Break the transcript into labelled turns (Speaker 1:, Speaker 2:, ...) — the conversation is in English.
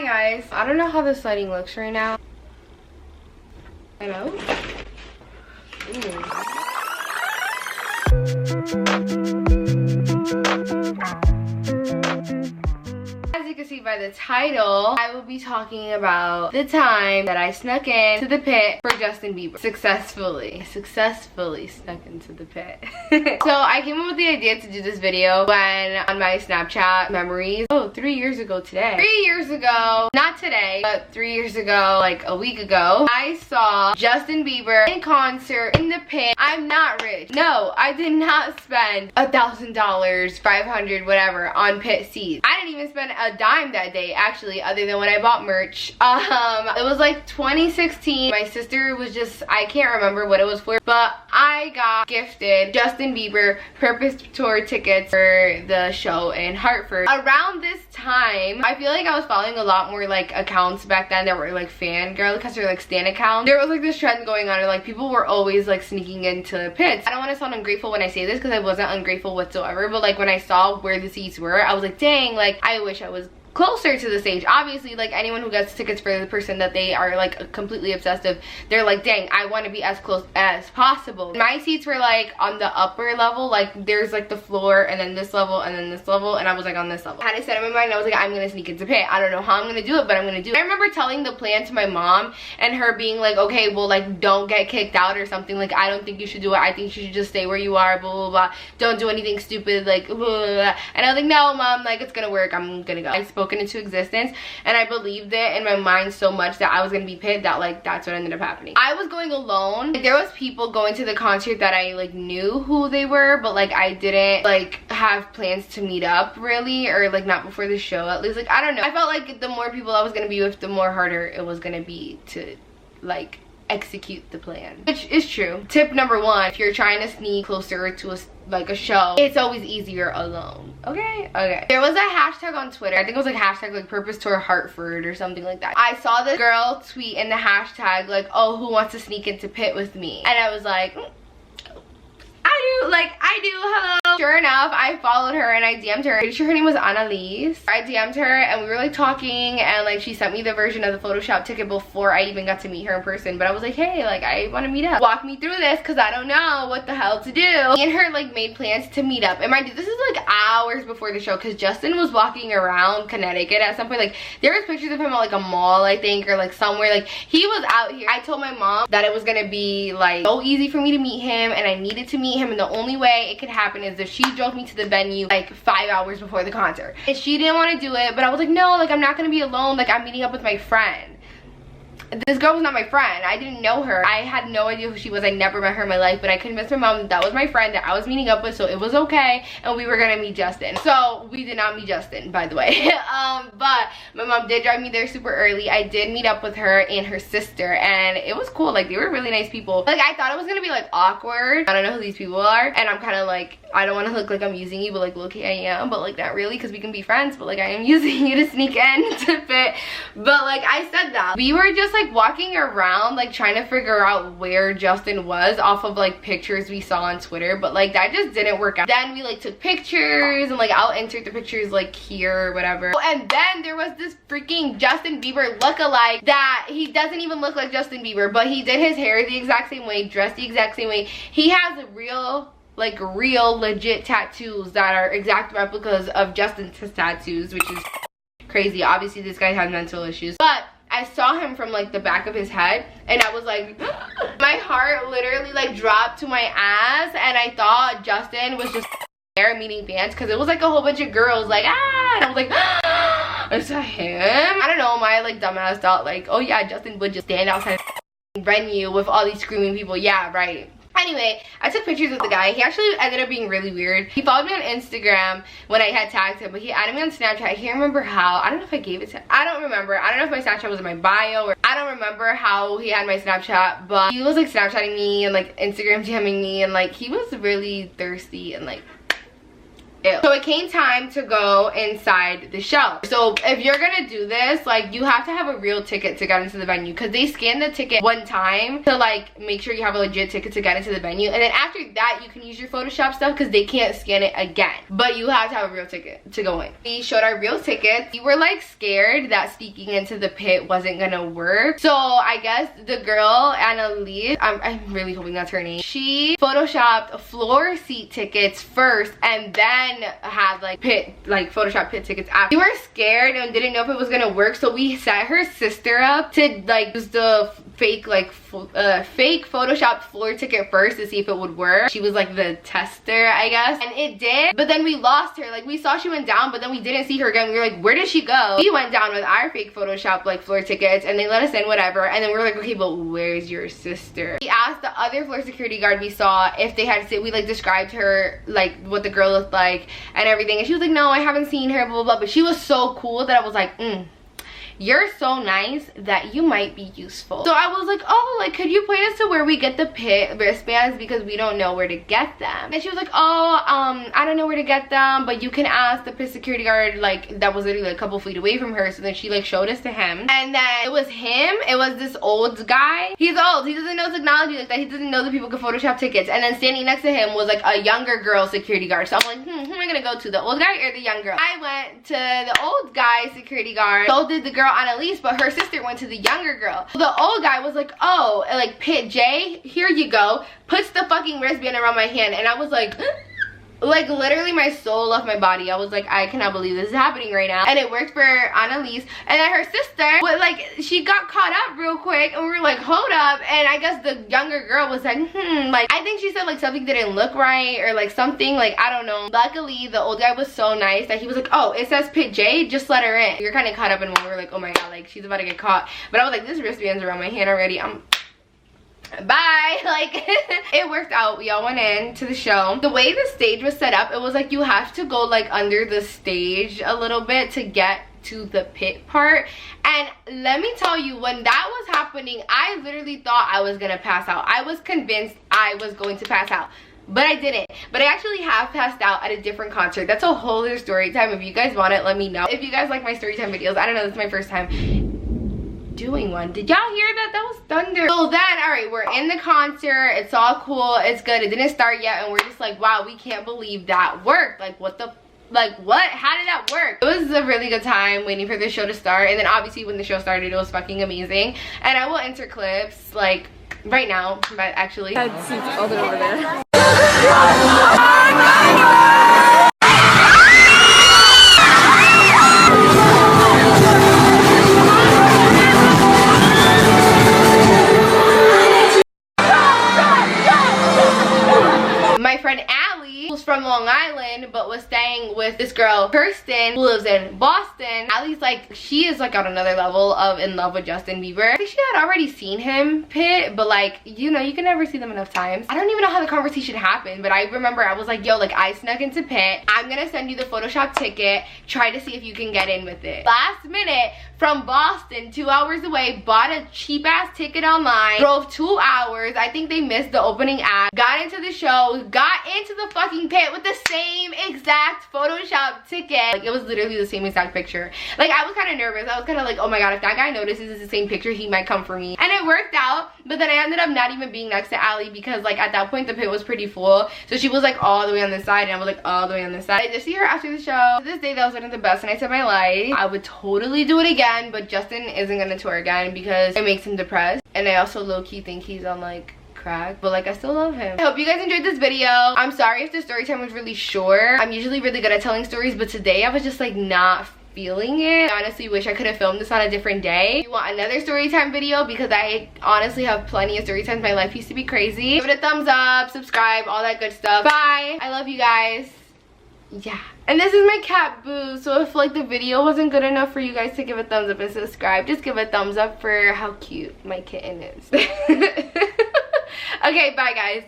Speaker 1: Hi guys. I don't know how this lighting looks right now. Hello? As you can see by the title, I will be talking about the time that I snuck into the pit for Justin Bieber. Successfully snuck into the pit. So I came up with the idea to do this video when on my Snapchat memories, 3 years ago today. 3 years ago, not today, but 3 years ago, like a week ago, I saw Justin Bieber in concert in the pit. I'm not rich. No, I did not spend $1,000, $500, whatever on pit seats. I didn't even spend a dime that day, actually, other than when I bought merch. It was like 2016. My sister was just, I can't remember what it was for, but I got gifted Justin Bieber Purpose Tour tickets for the show in Hartford. Around this time, I feel like I was following a lot more like accounts back then that were like fangirl accounts or like stan accounts. There was like this trend going on and like people were always like sneaking into pits. I don't want to sound ungrateful when I say this because I wasn't ungrateful whatsoever, but like when I saw where the seats were, I was like, dang, like I wish I was closer to the stage. Obviously, like anyone who gets tickets for the person that they are like completely obsessed with, they're like, dang, I want to be as close as possible. My seats were like on the upper level, like there's like the floor and then this level and then this level, and I was like on this level. I had it set in my mind, I was like, I'm gonna sneak into pit. I don't know how I'm gonna do it, but I'm gonna do it. I remember telling the plan to my mom and her being like, okay, well, like don't get kicked out or something, like I don't think you should do it, I think you should just stay where you are, blah blah blah, don't do anything stupid, like blah, blah, blah. And I was like, no mom, like it's gonna work, I'm gonna go. I spoke it into existence and I believed it in my mind so much that I was gonna be pit that like that's what ended up happening. I was going alone. There was people going to the concert that I like knew who they were, but like I didn't like have plans to meet up really, or like not before the show at least. Like I don't know, I felt like the more people I was gonna be with, the more harder it was gonna be to like execute the plan, which is true. Tip number one, if you're trying to sneak closer to a show, it's always easier alone. Okay. There was a hashtag on Twitter, I think it was like hashtag like Purpose Tour Hartford or something like that. I saw this girl tweet in the hashtag like, oh, who wants to sneak into pit with me? And I was like, I do, hello. Sure enough, I followed her and I DM'd her. Pretty sure her name was Annalise. I DM'd her and we were like talking, and like she sent me the version of the Photoshop ticket before I even got to meet her in person. But I was like, hey, like I want to meet up. Walk me through this because I don't know what the hell to do. Me and her like made plans to meet up. And mind you, this is like hours before the show because Justin was walking around Connecticut at some point. Like there was pictures of him at like a mall, I think, or like somewhere. Like he was out here. I told my mom that it was gonna be like so easy for me to meet him and I needed to meet him, and the only way it could happen is if she drove me to the venue like 5 hours before the concert. And she didn't want to do it, but I was like, no, like I'm not gonna be alone, like I'm meeting up with my friend. This girl was not my friend. I didn't know her. I had no idea who she was. I never met her in my life, but I convinced my mom that that was my friend that I was meeting up with, so it was okay, and we were gonna meet Justin. So we did not meet Justin, by the way. But my mom did drive me there super early. I did meet up with her and her sister, and it was cool. Like they were really nice people. Like I thought it was gonna be like awkward. I don't know who these people are, and I'm kind of like, I don't want to look like I'm using you, but like look, I am, but like not really, because we can be friends, but like I am using you to sneak in to fit. But like I said that we were just like walking around like trying to figure out where Justin was off of like pictures we saw on Twitter, but like that just didn't work out. Then we like took pictures and like I'll insert the pictures like here or whatever. And then there was this freaking Justin Bieber lookalike that he doesn't even look like Justin Bieber, but he did his hair the exact same way, dressed the exact same way. He has a real legit tattoos that are exact replicas of Justin's tattoos, which is crazy. Obviously this guy has mental issues, but I saw him from like the back of his head and I was like my heart literally like dropped to my ass, and I thought Justin was just there meeting fans because it was like a whole bunch of girls like and I was like is that him? I don't know, my like dumbass thought like, oh yeah, Justin would just stand outside the venue with all these screaming people. Yeah, right. Anyway, I took pictures with the guy. He actually ended up being really weird. He followed me on Instagram when I had tagged him, but he added me on Snapchat. I can't remember how. I don't know if I gave it to him. I don't remember. I don't know if my Snapchat was in my bio, or I don't remember how he had my Snapchat, but he was like Snapchatting me and like Instagram DMing me, and like he was really thirsty and like Ew. So it came time to go inside the show. So if you're gonna do this, like, you have to have a real ticket to get into the venue, because they scan the ticket one time to like make sure you have a legit ticket to get into the venue, and then after that you can use your Photoshop stuff because they can't scan it again, but you have to have a real ticket to go in. We showed our real tickets. We were like scared that sneaking into the pit wasn't gonna work, so I guess the girl Annalise, I'm really hoping that's her name, she photoshopped floor seat tickets first and then had like Photoshop pit tickets after. We were scared and didn't know if it was gonna work, so we set her sister up to like use the fake fake Photoshop floor ticket first to see if it would work. She was like the tester, I guess, and it did, but then we lost her. Like, we saw she went down, but then we didn't see her again. We were like, where did she go? We went down with our fake Photoshop like floor tickets, and they let us in, whatever, and then we were like, okay, but where's your sister? We asked the other floor security guard we saw if they had we like described her, like what the girl looked like and everything, and she was like, no, I haven't seen her, blah blah blah. But she was so cool that I was like, you're so nice that you might be useful. So I was like, oh, like, could you point us to where we get the pit wristbands, because we don't know where to get them? And she was like, oh, I don't know where to get them, but you can ask the pit security guard, like, that was literally like a couple feet away from her. So then she like showed us to him, and then it was him. It was this old guy. He's old, he doesn't know technology like that, he doesn't know that people can Photoshop tickets. And then standing next to him was like a younger girl security guard. So I'm like, who am I gonna go to, the old guy or the young girl? I went to the old guy security guard, so did the girl Annalise, but her sister went to the younger girl. The old guy was like, oh, like, Pit J, here you go, puts the fucking wristband around my hand, and I was like, like, literally my soul left my body. I was like, I cannot believe this is happening right now. And it worked for Annalise. And then her sister, but like, she got caught up real quick, and we were like, hold up. And I guess the younger girl was like, like, I think she said like something didn't look right, or like something, like, I don't know. Luckily the old guy was so nice that he was like, oh, it says Pit J, just let her in. We were kind of caught up in one. We were like, oh my god, like, she's about to get caught. But I was like, this wristband's around my hand already, bye. Like, it worked out. We all went in to the show. The way the stage was set up, it was like you have to go like under the stage a little bit to get to the pit part. And let me tell you, when that was happening, I literally thought I was gonna pass out. I was convinced I was going to pass out, but I didn't. But I actually have passed out at a different concert. That's a whole other story time. If you guys want it, let me know. If you guys like my story time videos, I don't know, this is my first time doing one. Did y'all hear that? That was thunder. So then, all right, we're in the concert, it's all cool, it's good, it didn't start yet, and we're just like, wow, we can't believe that worked. Like, what the, like, what, how did that work? It was a really good time waiting for the show to start. And then obviously when the show started, it was fucking amazing. And I will enter clips like right now, but actually I had seats all the way over there. My friend Allie, who's from Long Island but was staying with this girl Kirsten, who lives in Boston. Allie's like, she is like on another level of in love with Justin Bieber. I think she had already seen him pit, but like, you know, you can never see them enough times. I don't even know how the conversation happened, but I remember I was like, yo, like, I snuck into pit, I'm gonna send you the Photoshop ticket, try to see if you can get in with it. Last minute, from Boston, 2 hours away, bought a cheap ass ticket online, drove 2 hours, I think they missed the opening act, got into the show, got into the fucking pit with the same exact Photoshop ticket. Like, it was literally the same exact picture. Like, I was kind of nervous. I was kind of like, oh my god, if that guy notices it's the same picture, he might come for me. And it worked out, but then I ended up not even being next to Allie, because like at that point the pit was pretty full, so she was like all the way on this side and I was like all the way on this side. I just see her after the show. To this day, that was one of the best nights of my life. I would totally do it again, but Justin isn't gonna tour again because it makes him depressed, and I also low-key think he's on like crack, but like, I still love him. I hope you guys enjoyed this video. I'm sorry if the story time was really short. I'm usually really good at telling stories, but today I was just like not feeling it. I honestly wish I could have filmed this on a different day. If you want another story time video, because I honestly have plenty of story times, my life used to be crazy, give it a thumbs up, subscribe, all that good stuff. Bye. I love you guys. Yeah, and this is my cat Boo, so if like the video wasn't good enough for you guys to give a thumbs up and subscribe, just give a thumbs up for how cute my kitten is. Okay, bye guys.